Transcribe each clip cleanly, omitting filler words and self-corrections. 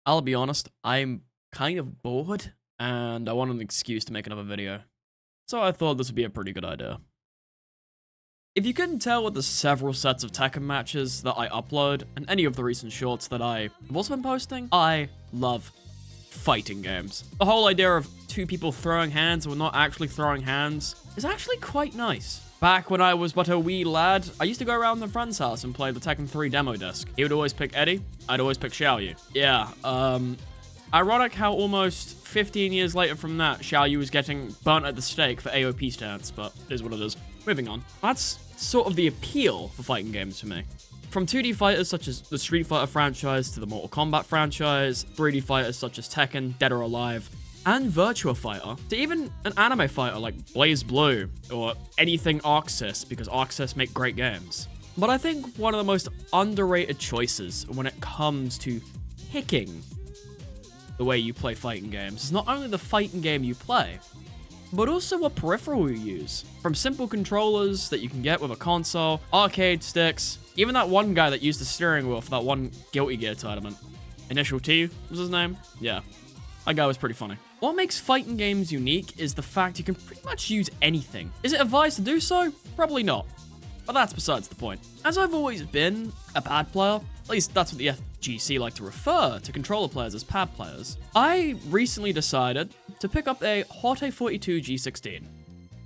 I'll be honest, I'm kind of bored, and I want an excuse to make another video. So I thought this would be a pretty good idea. If you couldn't tell with the several sets of Tekken matches that I upload, and any of the recent shorts that I have also been posting, I love fighting games. The whole idea of two people throwing hands or not actually throwing hands is actually quite nice. Back when I was but a wee lad, I used to go around my friend's house and play the Tekken 3 demo disc. He would always pick Eddie, I'd always pick Xiaoyu. Yeah, ironic how almost 15 years later from that, Xiaoyu was getting burnt at the stake for AOP stance, but it is what it is. Moving on. That's sort of the appeal for fighting games for me. From 2D fighters such as the Street Fighter franchise to the Mortal Kombat franchise, 3D fighters such as Tekken, Dead or Alive, and Virtua Fighter, to even an anime fighter like Blaze Blue, or anything Arxis, because Arxis make great games. But I think one of the most underrated choices when it comes to picking the way you play fighting games is not only the fighting game you play, but also what peripheral you use. From simple controllers that you can get with a console, arcade sticks, even that one guy that used the steering wheel for that one Guilty Gear tournament. Initial T was his name? Yeah. That guy was pretty funny. What makes fighting games unique is the fact you can pretty much use anything. Is it advised to do so? Probably not. But that's besides the point. As I've always been a pad player, at least that's what the FGC like to refer to controller players as pad players, I recently decided to pick up a Hot 42 G16.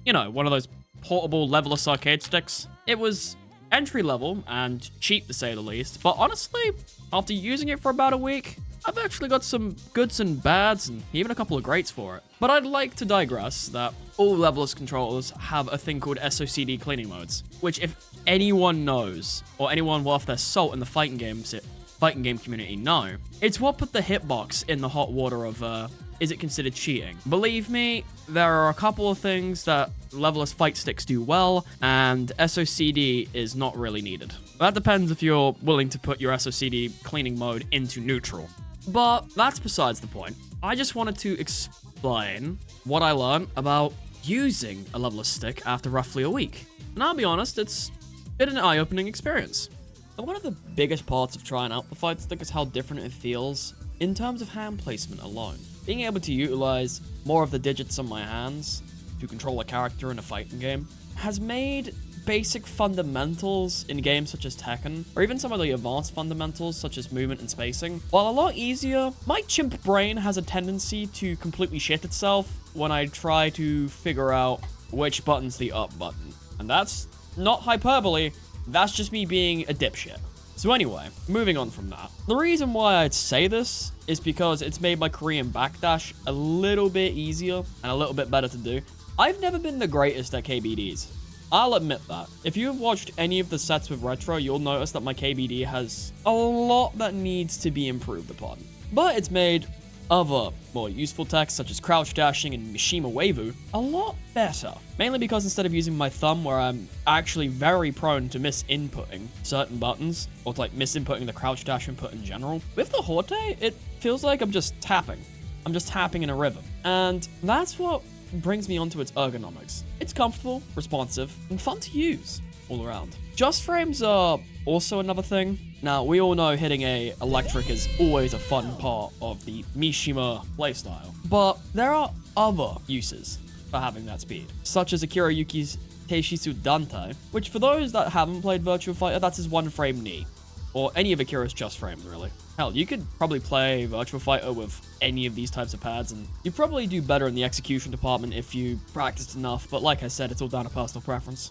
You know, one of those portable levelless arcade sticks. It was entry level and cheap to say the least, but honestly, after using it for about a week, I've actually got some goods and bads and even a couple of greats for it. But I'd like to digress that all levelless controllers have a thing called SOCD cleaning modes, which if anyone knows, or anyone worth their salt in the fighting game community know, it's what put the hitbox in the hot water of, is it considered cheating? Believe me, there are a couple of things that levelless fight sticks do well, and SOCD is not really needed. That depends if you're willing to put your SOCD cleaning mode into neutral. But that's besides the point. I just wanted to explain what I learned about using a levelless stick after roughly a week. And I'll be honest, it's been an eye-opening experience. And one of the biggest parts of trying out the fight stick is how different it feels in terms of hand placement alone. Being able to utilize more of the digits on my hands to control a character in a fighting game has made basic fundamentals in games such as Tekken, or even some of the advanced fundamentals such as movement and spacing, while a lot easier. My chimp brain has a tendency to completely shit itself when I try to figure out which button's the up button. And that's not hyperbole, that's just me being a dipshit. So anyway, moving on from that. The reason why I'd say this is because it's made my Korean backdash a little bit easier and a little bit better to do. I've never been the greatest at KBDs. I'll admit that. If you've watched any of the sets with Retro, you'll notice that my KBD has a lot that needs to be improved upon. But it's made other more useful techs such as crouch dashing and Mishima Wavu a lot better. Mainly because instead of using my thumb where I'm actually very prone to misinputting certain buttons, or to like misinputting the crouch dash input in general, with the Horte, it feels like I'm just tapping. I'm just tapping in a rhythm. And that's what brings me onto its ergonomics. It's comfortable, responsive, and fun to use all around. Just frames are also another thing. Now, we all know hitting a electric is always a fun part of the Mishima playstyle, but there are other uses for having that speed, such as Akira Yuki's Teishisu Dante, which for those that haven't played Virtua Fighter, that's his one frame knee, or any of Akira's just frames, really. Hell, you could probably play Virtua Fighter with any of these types of pads, and you'd probably do better in the execution department if you practiced enough, but like I said, it's all down to personal preference.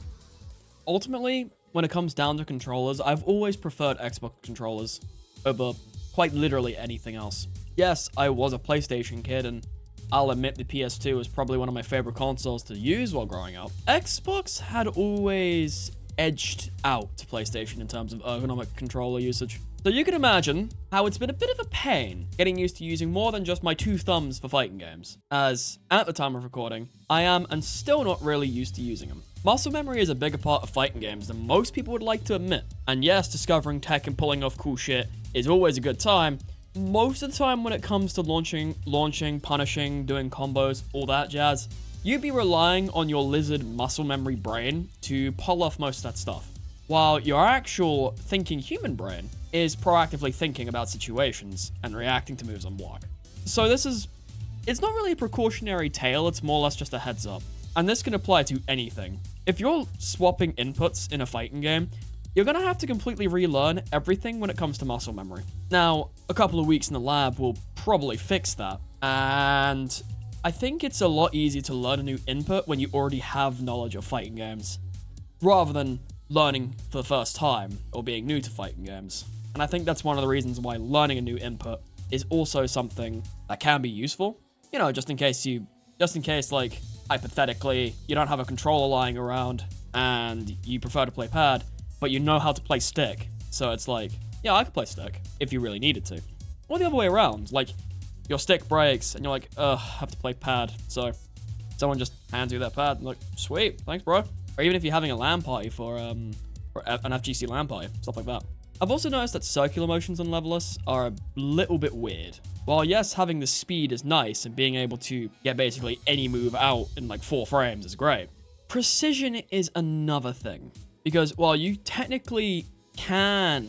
Ultimately, when it comes down to controllers, I've always preferred Xbox controllers over quite literally anything else. Yes, I was a PlayStation kid, and I'll admit the PS2 was probably one of my favorite consoles to use while growing up. Xbox had always edged out to PlayStation in terms of ergonomic controller usage. So you can imagine how it's been a bit of a pain getting used to using more than just my two thumbs for fighting games, as at the time of recording, I am and still not really used to using them. Muscle memory is a bigger part of fighting games than most people would like to admit. And yes, discovering tech and pulling off cool shit is always a good time. Most of the time when it comes to launching, punishing, doing combos, all that jazz, you'd be relying on your lizard muscle memory brain to pull off most of that stuff. while your actual thinking human brain is proactively thinking about situations and reacting to moves on block. So it's not really a precautionary tale, it's more or less just a heads up. And this can apply to anything. If you're swapping inputs in a fighting game, you're gonna have to completely relearn everything when it comes to muscle memory. Now, a couple of weeks in the lab will probably fix that, and I think it's a lot easier to learn a new input when you already have knowledge of fighting games, rather than learning for the first time or being new to fighting games. And I think that's one of the reasons why learning a new input is also something that can be useful. You know, just in case, like, hypothetically, you don't have a controller lying around and you prefer to play pad, but you know how to play stick. So it's like, yeah, I could play stick if you really needed to. Or the other way around, like, your stick breaks and you're like, ugh, I have to play pad. So someone just hands you that pad and like, sweet, thanks, bro. Or even if you're having a LAN party for an FGC LAN party, stuff like that. I've also noticed that circular motions on Leveless are a little bit weird. While yes, having the speed is nice and being able to get basically any move out in like 4 frames is great, precision is another thing. Because while you technically can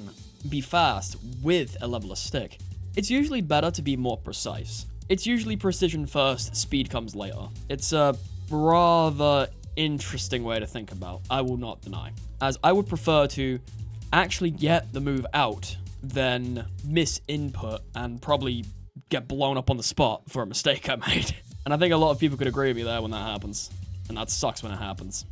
be fast with a Leveless stick, it's usually better to be more precise. It's usually precision first, speed comes later. It's a rather interesting way to think about, I will not deny. As I would prefer to actually get the move out than miss input and probably get blown up on the spot for a mistake I made. And I think a lot of people could agree with me there when that happens. And that sucks when it happens.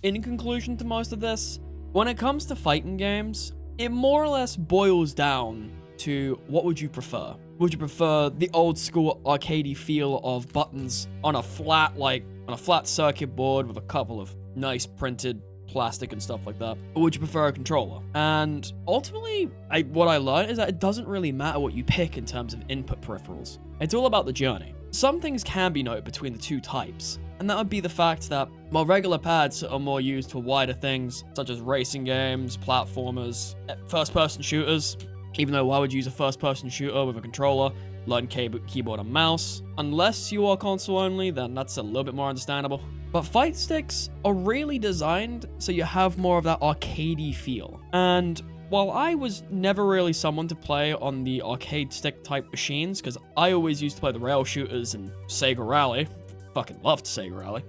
In conclusion to most of this, when it comes to fighting games, it more or less boils down to what would you prefer? Would you prefer the old school arcadey feel of buttons on a flat circuit board with a couple of nice printed plastic and stuff like that? Or would you prefer a controller? And ultimately, what I learned is that it doesn't really matter what you pick in terms of input peripherals. It's all about the journey. Some things can be noted between the two types, and that would be the fact that while regular pads are more used for wider things, such as racing games, platformers, first-person shooters, even though why would you use a first-person shooter with a controller, learn keyboard and mouse? Unless you are console only, then that's a little bit more understandable. But fight sticks are really designed so you have more of that arcadey feel. And while I was never really someone to play on the arcade stick type machines, because I always used to play the rail shooters and Sega Rally, fucking loved Sega Rally,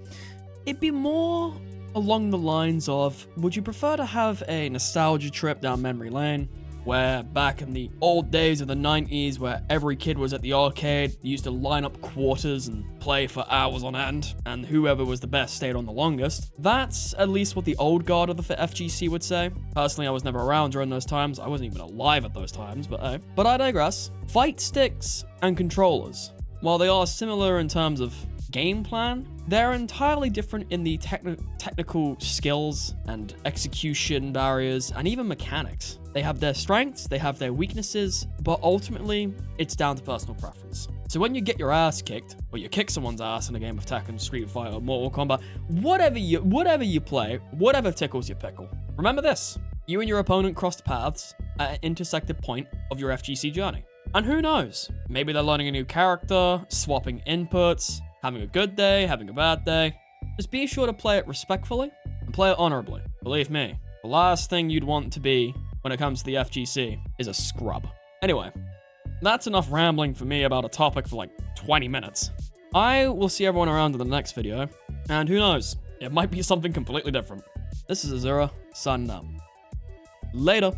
it'd be more along the lines of, would you prefer to have a nostalgia trip down memory lane, where back in the old days of the 90s, where every kid was at the arcade, they used to line up quarters and play for hours on end, and whoever was the best stayed on the longest. That's at least what the old guard of the FGC would say. Personally, I was never around during those times. I wasn't even alive at those times, but hey. But I digress. Fight sticks and controllers, while they are similar in terms of game plan, they're entirely different in the technical skills and execution barriers and even mechanics. They have their strengths, they have their weaknesses, but ultimately, it's down to personal preference. So when you get your ass kicked, or you kick someone's ass in a game of Tekken, Street Fighter, Mortal Kombat, whatever you play, whatever tickles your pickle, remember this: you and your opponent crossed paths at an intersected point of your FGC journey. And who knows? Maybe they're learning a new character, swapping inputs, having a good day, having a bad day. Just be sure to play it respectfully and play it honorably. Believe me, the last thing you'd want to be when it comes to the FGC is a scrub. Anyway, that's enough rambling for me about a topic for like 20 minutes. I will see everyone around in the next video, and who knows, it might be something completely different. This is Azura, signing out. Later.